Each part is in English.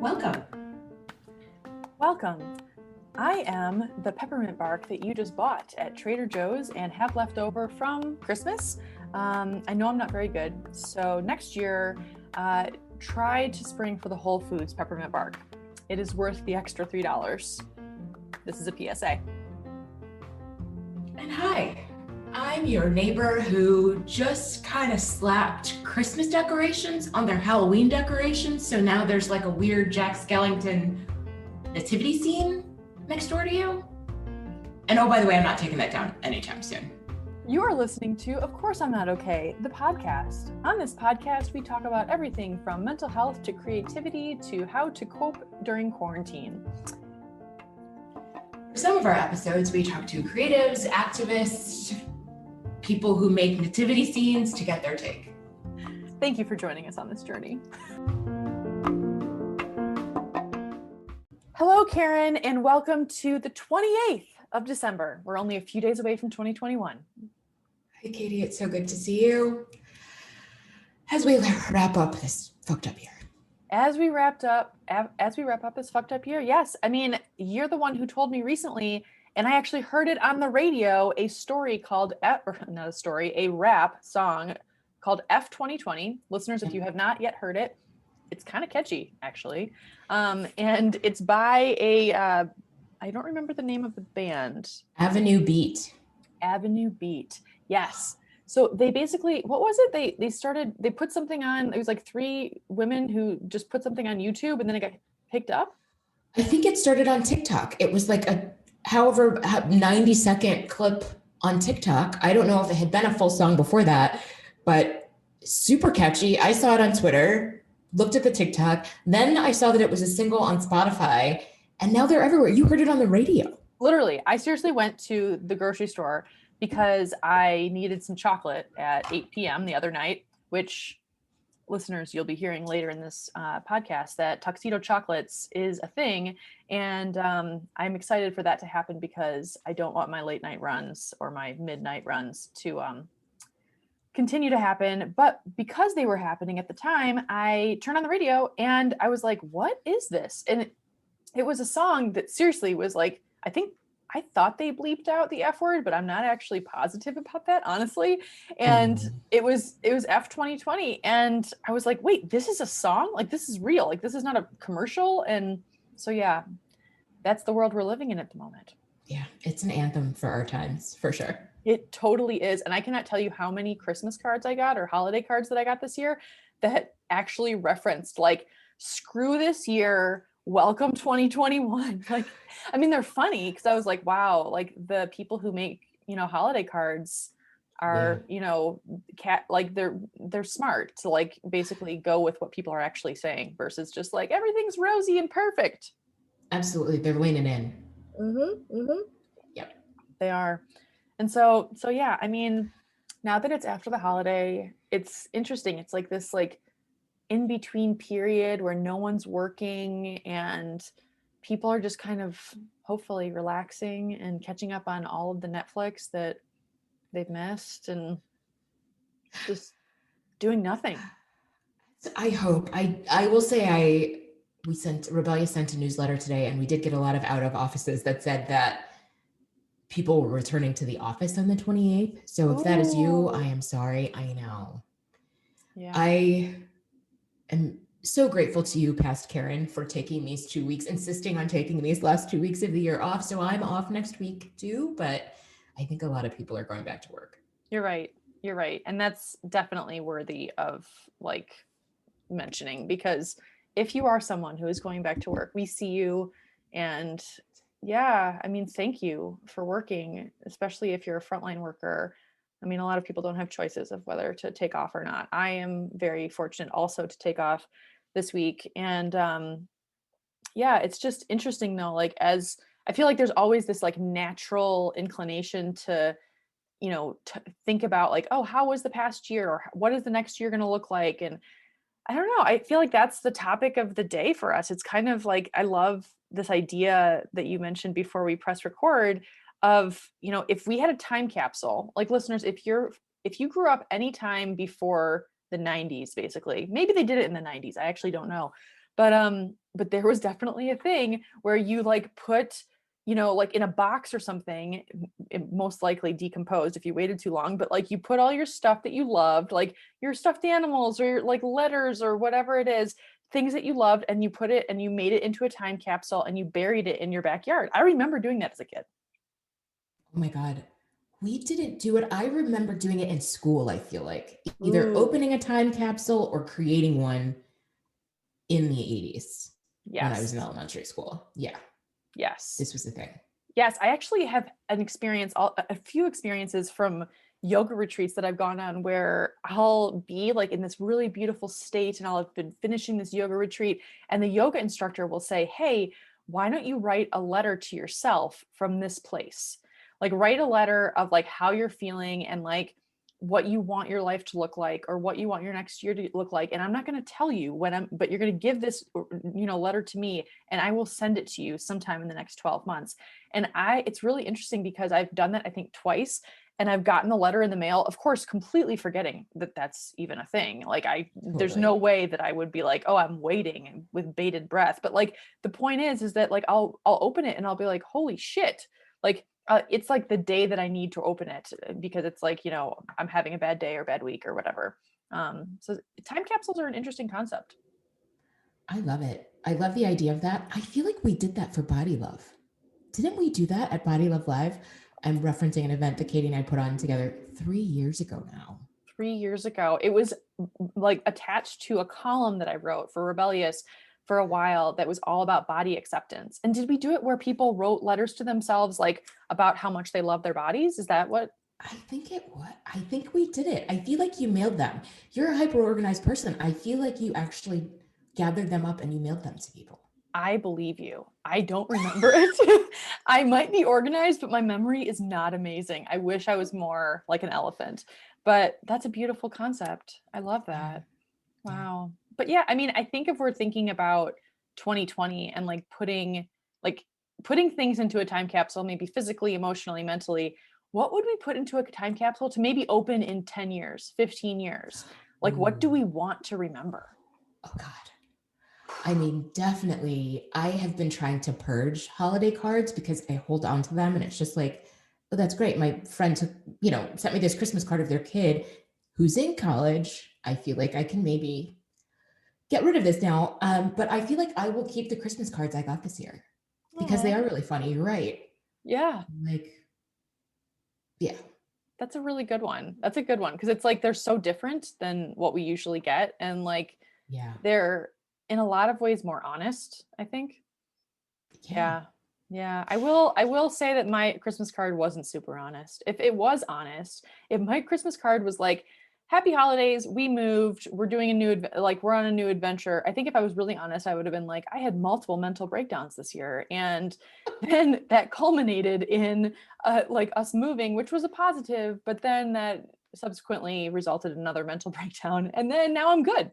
Welcome. Welcome. I am the peppermint bark that you just bought at Trader Joe's and have left over from Christmas. I know I'm not very good, so next year, try to spring for the Whole Foods peppermint bark. It is worth the extra $3. This is a PSA. And hi, I'm your neighbor who just kind of slapped Christmas decorations on their Halloween decorations. So now there's like a weird Jack Skellington nativity scene next door to you. And oh, by the way, I'm not taking that down anytime soon. You are listening to Of Course I'm Not Okay, the podcast. On this podcast, we talk about everything from mental health to creativity to how to cope during quarantine. For some of our episodes, we talk to creatives, activists, people who make nativity scenes to get their take. Thank you for joining us on this journey. Hello, Karen, and welcome to the 28th of December. We're only a few days away from 2021. Hey, Katie, it's so good to see you. As we wrap up this fucked up year. As we wrap up this fucked up year, yes. I mean, you're the one who told me recently, and I actually heard it on the radio, a rap song called F 2020. Listeners, if you have not yet heard it, it's kind of catchy, actually. And it's by I don't remember the name of the band. Avenue Beat. Avenue Beat. Yes. So they basically, what was it? They put something on, it was like three women who just put something on YouTube and then it got picked up. I think it started on TikTok. It was like a 90-second clip on TikTok. I don't know if it had been a full song before that, but super catchy. I saw it on Twitter, looked at the TikTok. Then I saw that it was a single on Spotify, and now they're everywhere. You heard it on the radio. Literally, I seriously went to the grocery store because I needed some chocolate at 8 p.m. the other night, which listeners, you'll be hearing later in this podcast that Tuxedo Chocolates is a thing. And I'm excited for that to happen because I don't want my late night runs or my midnight runs to continue to happen. But because they were happening at the time, I turned on the radio and I was like, what is this? And it was a song that seriously was like, I thought they bleeped out the F word, but I'm not actually positive about that, honestly. And it was F 2020. And I was like, wait, this is a song? Like, this is real. Like, this is not a commercial. And so, yeah, that's the world we're living in at the moment. Yeah, it's an anthem for our times, for sure. It totally is. And I cannot tell you how many Christmas cards I got or holiday cards that I got this year that actually referenced like, screw this year, welcome 2021. Like, I mean, they're funny because I was like, wow, like the people who make, holiday cards are, like they're smart to like basically go with what people are actually saying versus just like everything's rosy and perfect. Absolutely. They're leaning in. Yep. They are. And so yeah, I mean, now that it's after the holiday, it's interesting. It's like this like in between period where no one's working and people are just kind of hopefully relaxing and catching up on all of the Netflix that they've missed and just doing nothing. I hope. I will say Rebellious sent a newsletter today and we did get a lot of out of offices that said that people were returning to the office on the 28th. So if that is you, I am sorry. I know. Yeah. I am so grateful to you, past Karen, for taking these 2 weeks, insisting on taking these last 2 weeks of the year off. So I'm off next week too, but I think a lot of people are going back to work. You're right. And that's definitely worthy of like mentioning because if you are someone who is going back to work, we see you and yeah, I mean, thank you for working, especially if you're a frontline worker. I mean, a lot of people don't have choices of whether to take off or not. I am very fortunate also to take off this week. And yeah, it's just interesting though, like as I feel like there's always this like natural inclination to, to think about like, oh, how was the past year or what is the next year going to look like? And I don't know. I feel like that's the topic of the day for us. It's kind of like, I love this idea that you mentioned before we press record of, if we had a time capsule, like listeners, if you grew up anytime before the 90s, basically, maybe they did it in the 90s. I actually don't know. But but there was definitely a thing where you like put, you know, like in a box or something, it most likely decomposed if you waited too long, but like you put all your stuff that you loved, like your stuffed animals or your like letters or whatever it is, things that you loved, and you put it and you made it into a time capsule and you buried it in your backyard. I remember doing that as a kid. Oh my God. We didn't do it. I remember doing it in school, I feel like. Either Ooh, opening a time capsule or creating one in the 80s when I was in yes. elementary school. Yeah, Yes. this was the thing. Yes, I actually have an experience, a few experiences from yoga retreats that I've gone on where I'll be like in this really beautiful state and I'll have been finishing this yoga retreat and the yoga instructor will say, "Hey, why don't you write a letter to yourself from this place? Like write a letter of like how you're feeling and like what you want your life to look like or what you want your next year to look like. And I'm not going to tell you but you're going to give this, you know, letter to me and I will send it to you sometime in the next 12 months." And it's really interesting because I've done that, I think, twice. And I've gotten the letter in the mail, of course, completely forgetting that that's even a thing. Like there's no Totally. way that I would be like, oh, I'm waiting with bated breath. But like the point is that like I'll open it and I'll be like, holy shit. Like it's like the day that I need to open it because it's like, you know, I'm having a bad day or bad week or whatever. So time capsules are an interesting concept. I love it. I love the idea of that. I feel like we did that for Body Love. Didn't we do that at Body Love Live? I'm referencing an event that Katie and I put on together 3 years ago now. 3 years ago. It was like attached to a column that I wrote for Rebellious for a while that was all about body acceptance. And did we do it where people wrote letters to themselves like about how much they love their bodies? Is that what? I think it was. I think we did it. I feel like you mailed them. You're a hyper organized person. I feel like you actually gathered them up and you mailed them to people. I believe you. I don't remember it. I might be organized, but my memory is not amazing. I wish I was more like an elephant, but that's a beautiful concept. I love that. Yeah. Wow. But yeah, I mean, I think if we're thinking about 2020 and like putting things into a time capsule, maybe physically, emotionally, mentally, what would we put into a time capsule to maybe open in 10 years, 15 years? Like what do Ooh. we want to remember? Oh God. I mean, definitely. I have been trying to purge holiday cards because I hold on to them and it's just like, oh, that's great. My friend took, sent me this Christmas card of their kid who's in college. I feel like I can maybe get rid of this now. But I feel like I will keep the Christmas cards I got this year because they Oh, are really funny. You're right. yeah. Like, yeah. That's a really good one. That's a good one because it's like they're so different than what we usually get and like Yeah. they're in a lot of ways more honest, I think. Yeah. Yeah. Yeah. I will say that my Christmas card wasn't super honest. If it was honest, if my Christmas card was like, happy holidays, we moved, we're doing a new like we're on a new adventure. I think if I was really honest, I would have been like, I had multiple mental breakdowns this year. And then that culminated in like us moving, which was a positive, but then that subsequently resulted in another mental breakdown. And then now I'm good.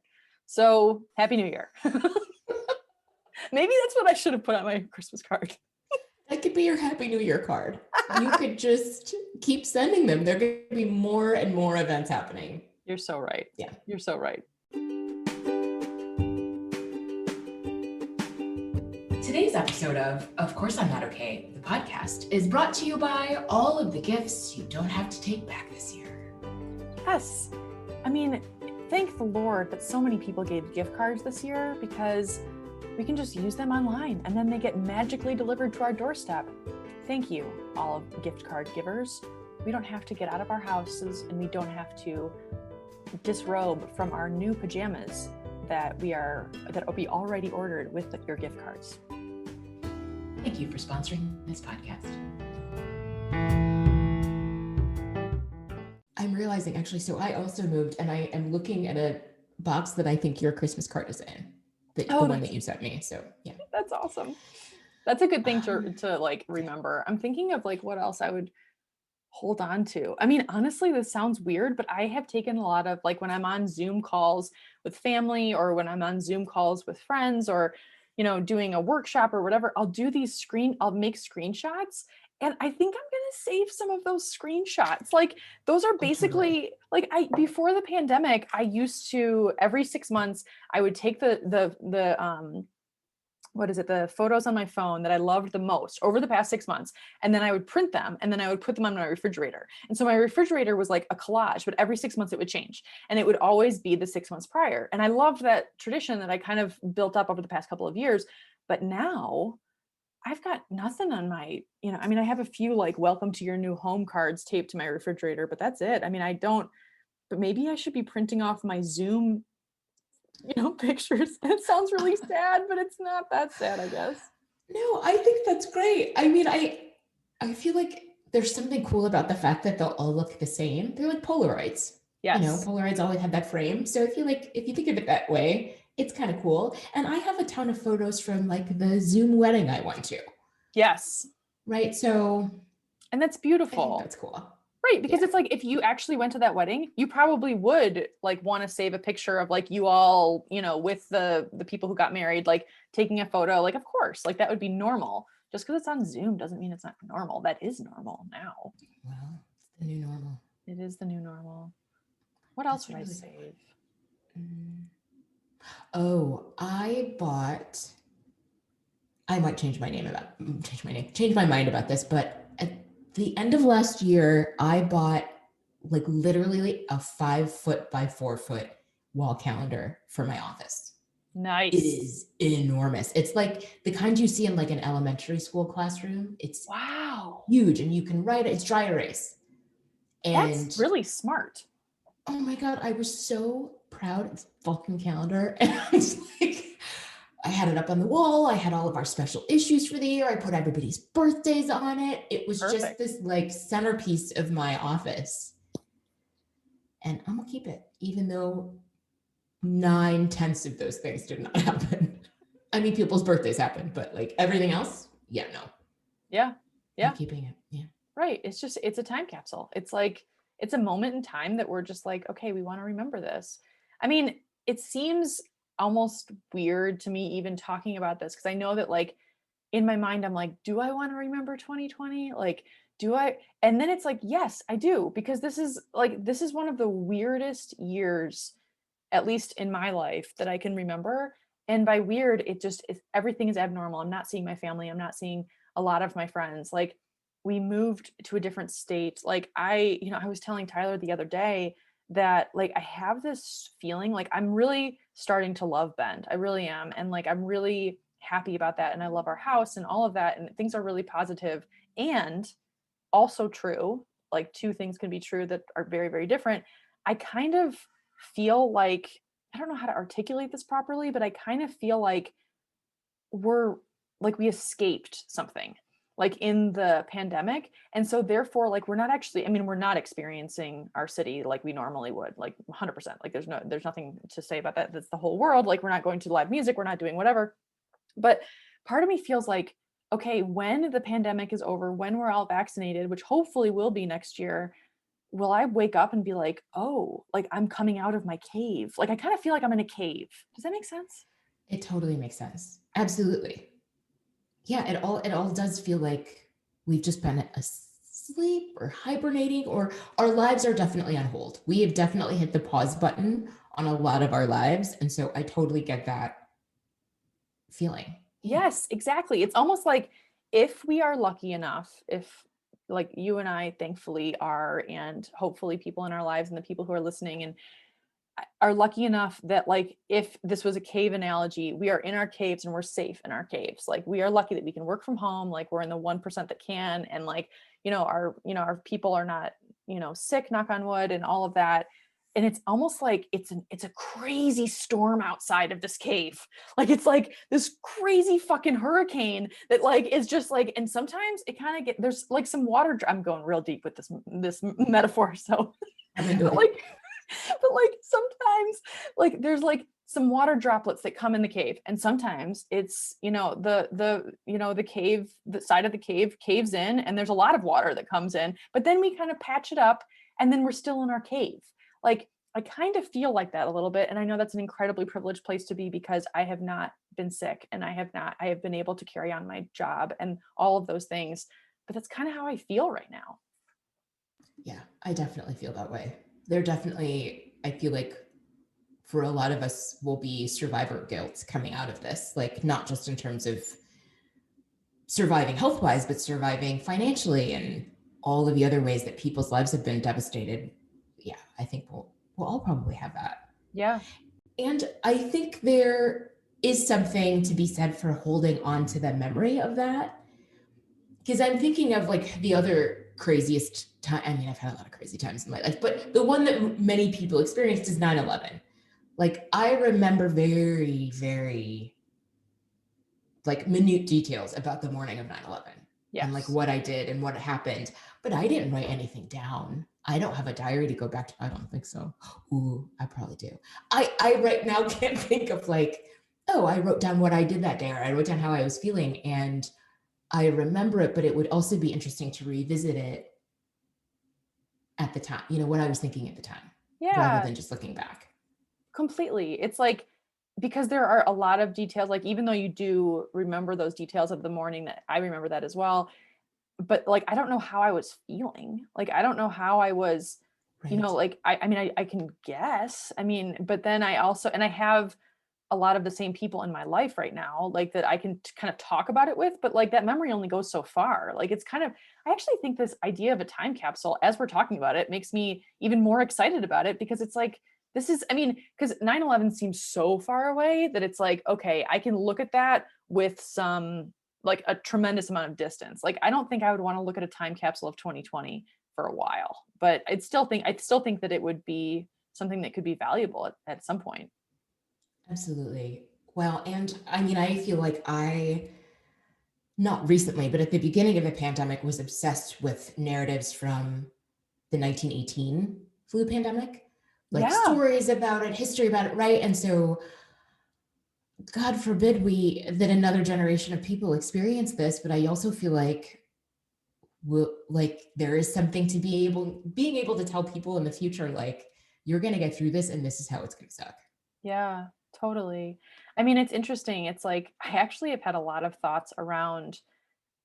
So happy New Year. Maybe that's what I should have put on my Christmas card. That could be your Happy New Year card. You could just keep sending them. There are going to be more and more events happening. You're so right. Yeah. You're so right. Today's episode of Course I'm Not Okay, the podcast, is brought to you by all of the gifts you don't have to take back this year. Yes. I mean, thank the Lord that so many people gave gift cards this year because we can just use them online and then they get magically delivered to our doorstep. Thank you, all of the gift card givers. We don't have to get out of our houses and we don't have to disrobe from our new pajamas that we already ordered with your gift cards. Thank you for sponsoring this podcast. I'm realizing actually, so I also moved and I am looking at a box that I think your Christmas card is in. The one that you sent me. So yeah. That's awesome. That's a good thing to like remember. I'm thinking of like what else I would hold on to. I mean, honestly, this sounds weird, but I have taken a lot of like when I'm on Zoom calls with family or when I'm on Zoom calls with friends or, doing a workshop or whatever, I'll make screenshots. And I think I'm going to save some of those screenshots. Like those are basically like before the pandemic, I used to every 6 months, I would take the the photos on my phone that I loved the most over the past 6 months. And then I would print them and then I would put them on my refrigerator. And so my refrigerator was like a collage, but every 6 months it would change. And it would always be the 6 months prior. And I loved that tradition that I kind of built up over the past couple of years. But now I've got nothing on my, I mean, I have a few like welcome to your new home cards taped to my refrigerator, but that's it. I mean, but maybe I should be printing off my Zoom pictures. It sounds really sad, but it's not that sad, I guess. No, I think that's great. I mean, I feel like there's something cool about the fact that they'll all look the same. They're like Polaroids. Yes. Polaroids always have that frame. So I feel like if you think of it that way, it's kind of cool. And I have a ton of photos from like the Zoom wedding I went to. Yes. Right. So. And that's I beautiful. think that's cool. Right. Because it's like, if you actually went to that wedding, you probably would like want to save a picture of like you all, with the people who got married, like taking a photo, like, of course, like that would be normal. Just because it's on Zoom doesn't mean it's not normal. That is normal now. Well, it's the new normal. It is the new normal. What else would I save? Oh, I might change my mind about this, but at the end of last year, I bought like literally a 5-foot by 4-foot wall calendar for my office. Nice. It is enormous. It's like the kind you see in like an elementary school classroom. It's huge, and you can write it. It's dry erase. And that's really smart. Oh my God, I was so proud of this fucking calendar. And I was like, I had it up on the wall. I had all of our special issues for the year. I put everybody's birthdays on it. It was just this like centerpiece of my office. And I'm gonna keep it, even though 9/10 of those things did not happen. I mean, people's birthdays happened, but like everything else, no. Yeah. I'm keeping it. Yeah. Right. It's a time capsule. It's like, it's a moment in time that we're just like, okay, we want to remember this. I mean, it seems almost weird to me even talking about this, because I know that like in my mind, I'm like, do I want to remember 2020? Like, do I? And then it's like, yes, I do, because this is one of the weirdest years, at least in my life, that I can remember. And by weird, everything is abnormal. I'm not seeing my family. I'm not seeing a lot of my friends. Like, we moved to a different state. Like I was telling Tyler the other day that like I have this feeling like I'm really starting to love Bend. I really am. And like I'm really happy about that. And I love our house and all of that. And things are really positive. And also true, like two things can be true that are very, very different. I kind of feel like, I don't know how to articulate this properly, but I kind of feel like we escaped something like in the pandemic. And so therefore, like, we're not experiencing our city like we normally would, like 100%. Like there's nothing to say about that. That's the whole world. Like, we're not going to live music. We're not doing whatever. But part of me feels like, okay, when the pandemic is over, when we're all vaccinated, which hopefully will be next year, will I wake up and be like, oh, like I'm coming out of my cave? Like, I kind of feel like I'm in a cave. Does that make sense? It totally makes sense. Absolutely. Yeah, it all does feel like we've just been asleep or hibernating, or our lives are definitely on hold. We have definitely hit the pause button on a lot of our lives. And so I totally get that feeling. Yeah. Yes, exactly. It's almost like, if we are lucky enough, if like you and I thankfully are, and hopefully people in our lives and the people who are listening and are lucky enough that, like, if this was a cave analogy, we are in our caves and we're safe in our caves. Like, we are lucky that we can work from home. Like, we're in the 1% that can, and like, our people are not, sick, knock on wood, and all of that. And it's almost like it's a crazy storm outside of this cave. Like, it's like this crazy fucking hurricane that like is just like, and sometimes it kind of there's like some water. I'm going real deep with this metaphor. So like, but like sometimes like there's like some water droplets that come in the cave, and sometimes it's the cave, the side of the cave caves in, and there's a lot of water that comes in, but then we kind of patch it up, and then we're still in our cave. Like, I kind of feel like that a little bit, and I know that's an incredibly privileged place to be, because I have not been sick, and I have been able to carry on my job and all of those things, but that's kind of how I feel right now. Yeah, I definitely feel that way. I feel like for a lot of us will be survivor guilt coming out of this, like not just in terms of surviving health-wise, but surviving financially and all of the other ways that people's lives have been devastated. Yeah, I think we'll all probably have that. Yeah. And I think there is something to be said for holding on to the memory of that. Because I'm thinking of like the other craziest time. I mean, I've had a lot of crazy times in my life, but the one that many people experienced is 9/11. Like I remember very, very like minute details about the morning of 9/11 and like what I did and what happened, but I didn't write anything down. I don't have a diary to go back to. I don't think so. Ooh, I probably do. I right now can't think of like, oh, I wrote down what I did that day, or I wrote down how I was feeling, and I remember it, but it would also be interesting to revisit it at the time, you know, what I was thinking at the time, rather than just looking back. Completely. It's like, because there are a lot of details, like even though you do remember those details of the morning, that I remember that as well, but like I don't know how I was feeling. Like I don't know how I was, you know, like I mean I can guess. I mean, but then I also, and I have a lot of the same people in my life right now, like that I can kind of talk about it with, but like that memory only goes so far. Like it's kind of, I actually think this idea of a time capsule, as we're talking about it, makes me even more excited about it, because it's like, this is, I mean, because 9/11 seems so far away that it's like, okay, I can look at that with some, like a tremendous amount of distance. Like, I don't think I would want to look at a time capsule of 2020 for a while, but I'd still think that it would be something that could be valuable at some point. Absolutely. Well, and I mean, I feel like not recently, but at the beginning of the pandemic was obsessed with narratives from the 1918 flu pandemic, like stories about it, history about it, right? And so God forbid that another generation of people experience this, but I also feel like there is something to being able to tell people in the future, like, you're going to get through this and this is how it's going to suck. Yeah, totally. I mean, it's interesting. It's like, I actually have had a lot of thoughts around,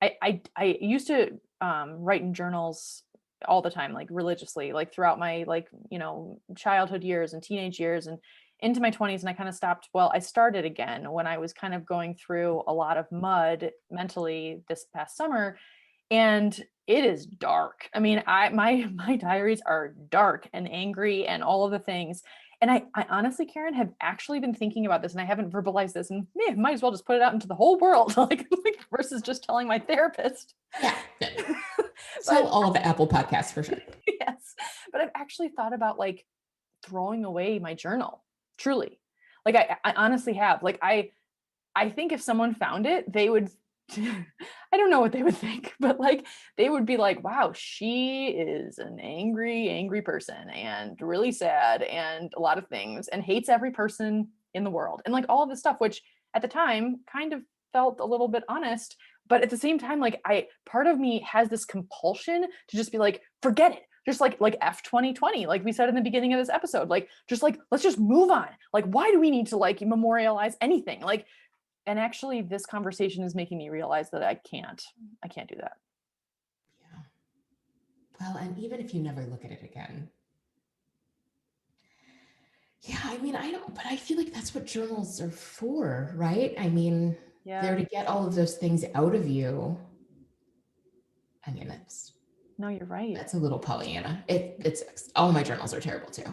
I used to write in journals all the time, like religiously, like throughout my, like, you know, childhood years and teenage years and into my 20s. And I kind of stopped. Well, I started again when I was kind of going through a lot of mud mentally this past summer, and it is dark. I mean, my diaries are dark and angry and all of the things. And I honestly, Karen, have actually been thinking about this, and I haven't verbalized this, and might as well just put it out into the whole world, like versus just telling my therapist. Yeah. So all of the Apple podcasts for sure. Yes. But I've actually thought about like throwing away my journal. Truly. Like I honestly have. Like I think if someone found it, they would I don't know what they would think, but like they would be like, wow, she is an angry person and really sad and a lot of things and hates every person in the world. And like all of this stuff, which at the time kind of felt a little bit honest, but at the same time, like part of me has this compulsion to just be like, forget it. Just like F 2020, like we said in the beginning of this episode, like, just like, let's just move on. Like, why do we need to like memorialize anything? Like, and actually this conversation is making me realize that I can't do that. Yeah. Well, and even if you never look at it again. Yeah, I mean, I don't, but I feel like that's what journals are for, right? I mean, they're to get all of those things out of you. I mean, no, you're right. That's a little Pollyanna. It's all my journals are terrible too.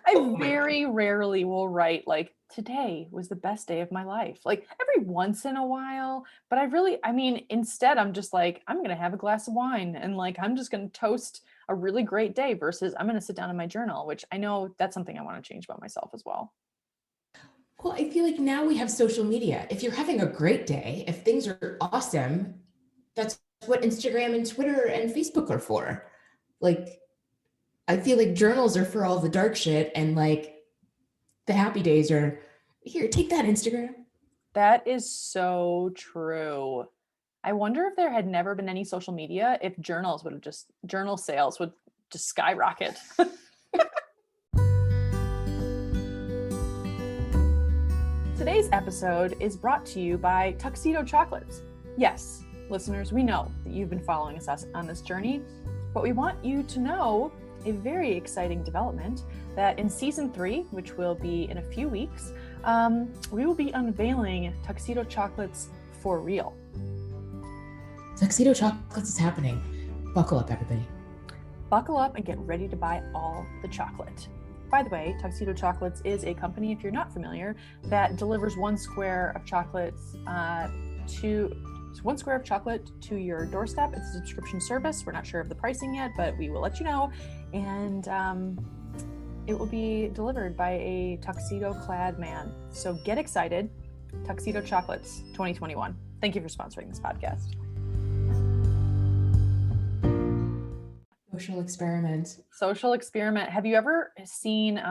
I very rarely will write like, today was the best day of my life. Like every once in a while, but I mean, instead I'm just like, I'm going to have a glass of wine and like, I'm just going to toast a really great day versus I'm going to sit down in my journal, which I know that's something I want to change about myself as well. Well, I feel like now we have social media. If you're having a great day, if things are awesome, that's what Instagram and Twitter and Facebook are for. Like, I feel like journals are for all the dark shit, and like the happy days are here. Take that, Instagram. That is so true. I wonder if there had never been any social media, if journal sales would just skyrocket. Today's episode is brought to you by Tuxedo Chocolates. Yes, listeners, we know that you've been following us on this journey, but we want you to know a very exciting development that in season 3, which will be in a few weeks, we will be unveiling Tuxedo Chocolates for real. Tuxedo Chocolates is happening. Buckle up, everybody. Buckle up and get ready to buy all the chocolate. By the way, Tuxedo Chocolates is a company, if you're not familiar, that delivers 1 square of chocolates to your doorstep. It's a subscription service. We're not sure of the pricing yet, but we will let you know. And it will be delivered by a tuxedo-clad man. So get excited. Tuxedo Chocolates 2021. Thank you for sponsoring this podcast. Social experiment. Social experiment. Have you ever seen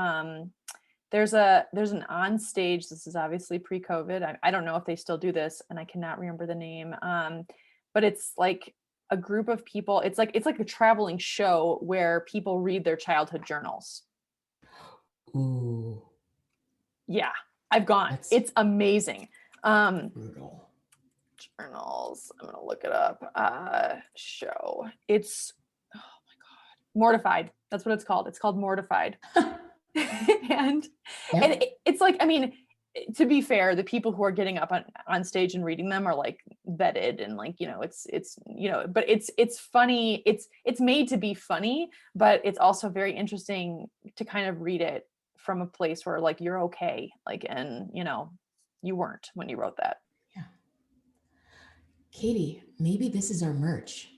there's an on stage, this is obviously pre-COVID. I don't know if they still do this and I cannot remember the name. But it's like a group of people. It's like a traveling show where people read their childhood journals. Ooh. Yeah, I've gone. It's amazing. Brutal. Journals. I'm gonna look it up. Show. It's Mortified. That's what it's called. It's called Mortified. and it's like, I mean, to be fair, the people who are getting up on stage and reading them are like vetted and like, you know, it's, you know, but it's funny. It's made to be funny, but it's also very interesting to kind of read it from a place where like, you're okay. Like, and you know, you weren't when you wrote that. Yeah. Katie, maybe this is our merch.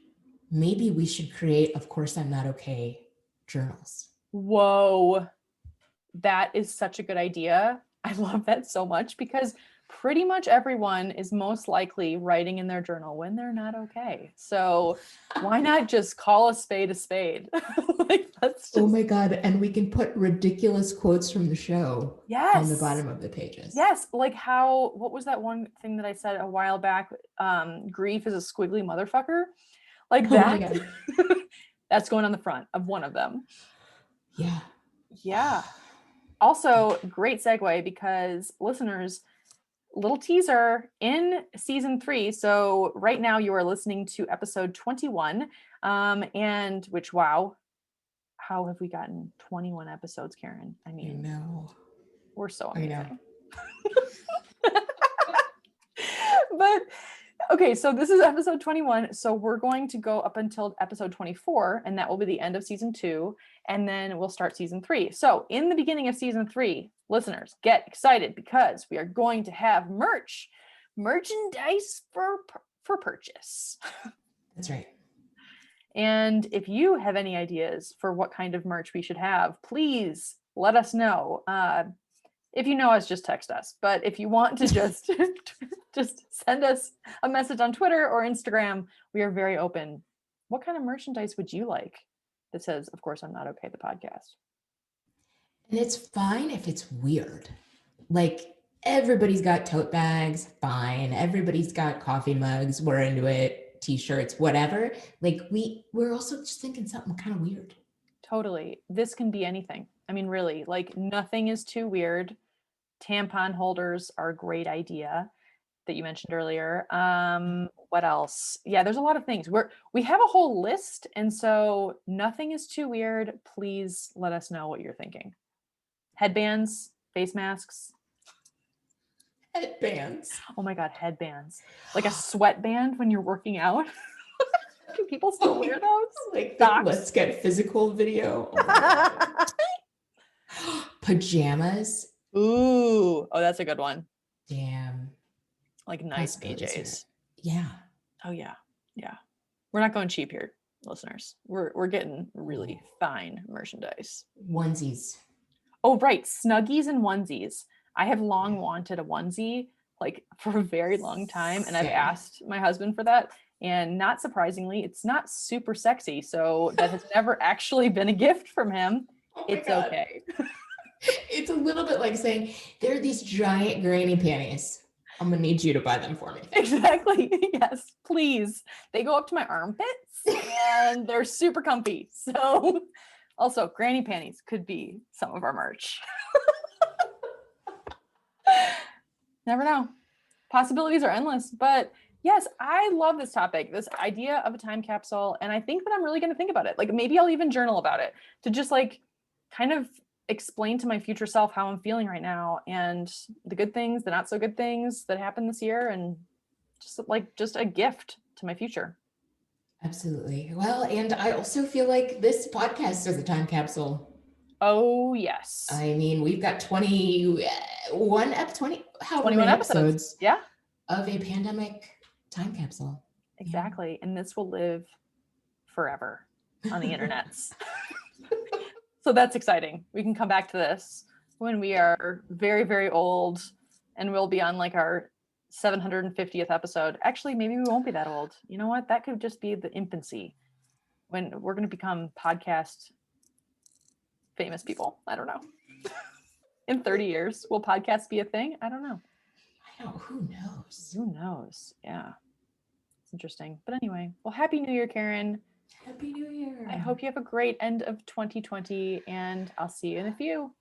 Maybe we should create, Of Course I'm Not Okay journals. Whoa. That is such a good idea. I love that so much because pretty much everyone is most likely writing in their journal when they're not okay. So why not just call a spade a spade? Like, that's just... Oh my God. And we can put ridiculous quotes from the show on the bottom of the pages. Yes. Like what was that one thing that I said a while back? Grief is a squiggly motherfucker. Like that. Oh my God. That's going on the front of one of them. Yeah. Yeah. Also, great segue because listeners, little teaser in season 3. So right now you are listening to episode 21, and which, wow, how have we gotten 21 episodes, Karen? I mean, no, we're so amazing. But okay, so this is episode 21. So we're going to go up until episode 24, and that will be the end of season 2. And then we'll start season 3. So in the beginning of season 3, listeners, get excited because we are going to have merchandise for purchase. That's right. And if you have any ideas for what kind of merch we should have, please let us know. If you know us, just text us. But if you want to just send us a message on Twitter or Instagram, we are very open. What kind of merchandise would you like that says, "Of Course I'm Not Okay," the podcast? And it's fine if it's weird. Like everybody's got tote bags, fine. Everybody's got coffee mugs, we're into it, t-shirts, whatever. Like we're also just thinking something kind of weird. Totally. This can be anything. I mean, really, like nothing is too weird. Tampon holders are a great idea that you mentioned earlier. What else? Yeah, there's a lot of things. We have a whole list, and so nothing is too weird. Please let us know what you're thinking. Headbands, face masks. Headbands. Oh my God, headbands. Like a sweatband when you're working out. Do people still wear those? Like the Let's Get Physical video. Oh Pajamas. Ooh, oh, that's a good one. Damn. Like nice PJs. Yeah. Oh yeah. Yeah. We're not going cheap here, listeners. We're getting really fine merchandise. Onesies. Oh, right. Snuggies and onesies. I have long wanted a onesie like for a very long time. And I've asked my husband for that. And not surprisingly, it's not super sexy. So that has never actually been a gift from him. It's okay. It's a little bit like saying, there are these giant granny panties. I'm going to need you to buy them for me. Exactly. Yes, please. They go up to my armpits and they're super comfy. So also granny panties could be some of our merch. Never know. Possibilities are endless, but Yes, I love this topic, this idea of a time capsule. And I think that I'm really going to think about it. Like maybe I'll even journal about it to just like kind of explain to my future self how I'm feeling right now and the good things, the not so good things that happened this year, and just a gift to my future. Absolutely. Well, and I also feel like this podcast is a time capsule. Oh, yes. I mean, we've got 21 however 21 many episodes. Yeah, of a pandemic time capsule. exactly. And this will live forever on the internets. So that's exciting. We can come back to this when we are very, very old, and we'll be on like our 750th episode. Actually, maybe we won't be that old. You know what? That could just be the infancy when we're going to become podcast famous people. I don't know. In 30 years, will podcasts be a thing? I don't know. Who knows? Who knows? Yeah. It's interesting. But anyway, well, Happy New Year, Karen. Happy New Year. I hope you have a great end of 2020, and I'll see you in a few.